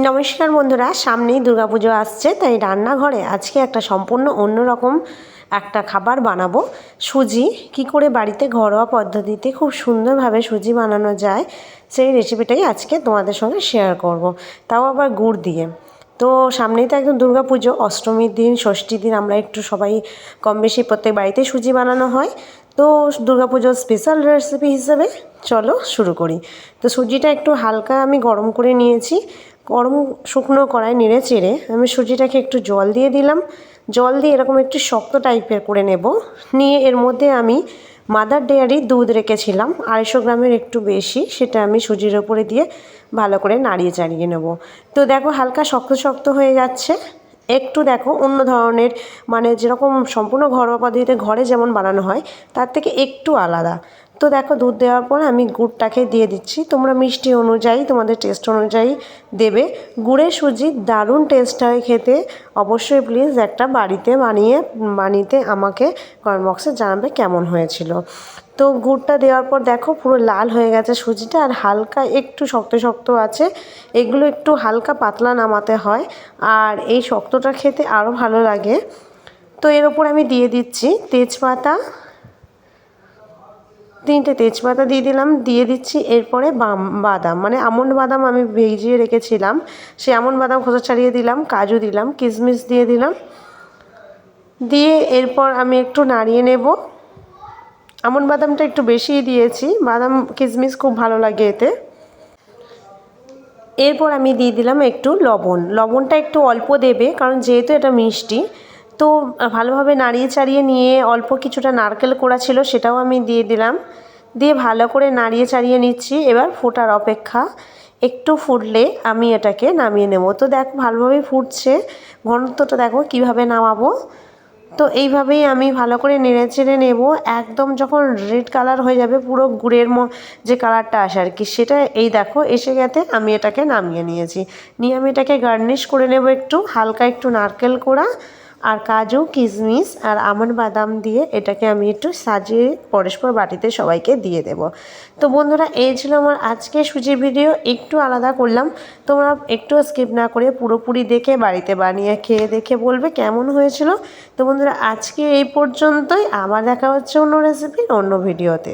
নমস্কার বন্ধুরা, সামনেই দুর্গাপুজো আসছে, তাই রান্নাঘরে আজকে একটা সম্পূর্ণ অন্যরকম একটা খাবার বানাবো। সুজি কি করে বাড়িতে ঘরোয়া পদ্ধতিতে খুব সুন্দরভাবে সুজি বানানো যায় সেই রেসিপিটাই আজকে তোমাদের সঙ্গে শেয়ার করব, তাও আবার গুড় দিয়ে। তো সামনেই তো একদম দুর্গাপুজো, অষ্টমীর দিন, ষষ্ঠীর দিন আমরা একটু সবাই কম বেশি প্রত্যেক বাড়িতেই সুজি বানানো হয়। তো দুর্গাপুজোর স্পেশাল রেসিপি হিসেবে চলো শুরু করি। তো সুজিটা একটু হালকা আমি গরম করে নিয়েছি। গরম শুকনো কড়াই নেড়ে চেড়ে আমি সুজিটাকে একটু জল দিয়ে দিলাম। জল দিয়ে এরকম একটু শক্ত টাইপের করে নেব। নিয়ে এর মধ্যে আমি মাদার ডেয়ারির দুধ রেখেছিলাম 250 গ্রামের একটু বেশি, সেটা আমি সুজির ওপরে দিয়ে ভালো করে নাড়িয়ে চাড়িয়ে নেব। তো দেখো হালকা শক্ত শক্ত হয়ে যাচ্ছে। একটু দেখো অন্য ধরনের, মানে যেরকম সম্পূর্ণ ঘরোয়া পদ্ধতিতে ঘরে যেমন বানানো হয় তার থেকে একটু আলাদা। তো দেখো দুধ দেওয়ার পর আমি গুড়টাকে দিয়ে দিচ্ছি। তোমরা মিষ্টি অনুযায়ী তোমাদের টেস্ট অনুযায়ী দেবে। গুড়ের সুজি দারুণ টেস্ট হয় খেতে। অবশ্যই প্লিজ একটা বাড়িতে বানিয়ে আমাকে কমেন্ট বক্সে জানাবে কেমন হয়েছিল। তো গুড়টা দেওয়ার পর দেখো পুরো লাল হয়ে গেছে সুজিটা, আর হালকা একটু শক্ত শক্ত আছে। এগুলো একটু হালকা পাতলা নামাতে হয়, আর এই শক্তটা খেতে আরও ভালো লাগে। তো এর ওপর আমি দিয়ে দিচ্ছি তেজপাতা, 3টে তেজপাতা দিয়ে দিলাম। দিয়ে দিচ্ছি এরপরে বাদাম, মানে আমন্ড বাদাম আমি ভিজিয়ে রেখেছিলাম, সেই আমন্ড বাদাম খোসা ছাড়িয়ে দিলাম। কাজু দিলাম, কিশমিশ দিয়ে দিলাম। দিয়ে এরপর আমি একটু নাড়িয়ে নেব। আমন্ড বাদামটা একটু বেশিই দিয়েছি, বাদাম কিশমিশ খুব ভালো লাগে এতে। এরপর আমি দিয়ে দিলাম একটু লবণ। লবণটা একটু অল্প দেবে, কারণ যেহেতু এটা মিষ্টি। তো ভালোভাবে নাড়িয়ে চাড়িয়ে নিয়ে অল্প কিছুটা নারকেল কোড়া ছিল সেটাও আমি দিয়ে দিলাম। দিয়ে ভালো করে নাড়িয়ে চাড়িয়ে নিচ্ছি। এবার ফোটার অপেক্ষা, একটু ফুটলে আমি এটাকে নামিয়ে নেব। তো দেখো ভালোভাবেই ফুটছে, ঘনত্বটা দেখো কীভাবে নামাবো। তো এইভাবেই আমি ভালো করে নেড়ে চেড়ে নেব। একদম যখন রেড কালার হয়ে যাবে, পুরো গুড়ের যে কালারটা আসে আর কি, সেটা এই দেখো এসে গেছে। আমি এটাকে নামিয়ে নিয়েছি। নিয়ে আমি এটাকে গার্নিশ করে নেব একটু হালকা একটু নারকেল কোড়া আর কাজু কিশমিশ আর আমন্ড বাদাম দিয়ে এটাকে আমি একটু সাজিয়ে পরস্পর বাটিতে সবাইকে দিয়ে দেব। তো বন্ধুরা, এই ছিল আমার আজকে সুজির ভিডিও। একটু আলাদা করলাম, তোমরা একটু স্কিপ না করে পুরোপুরি দেখে বাড়িতে বানিয়ে খেয়ে দেখে বলবে কেমন হয়েছিল। তো বন্ধুরা, আজকে এই পর্যন্তই। আবার দেখা হচ্ছে অন্য রেসিপির অন্য ভিডিওতে।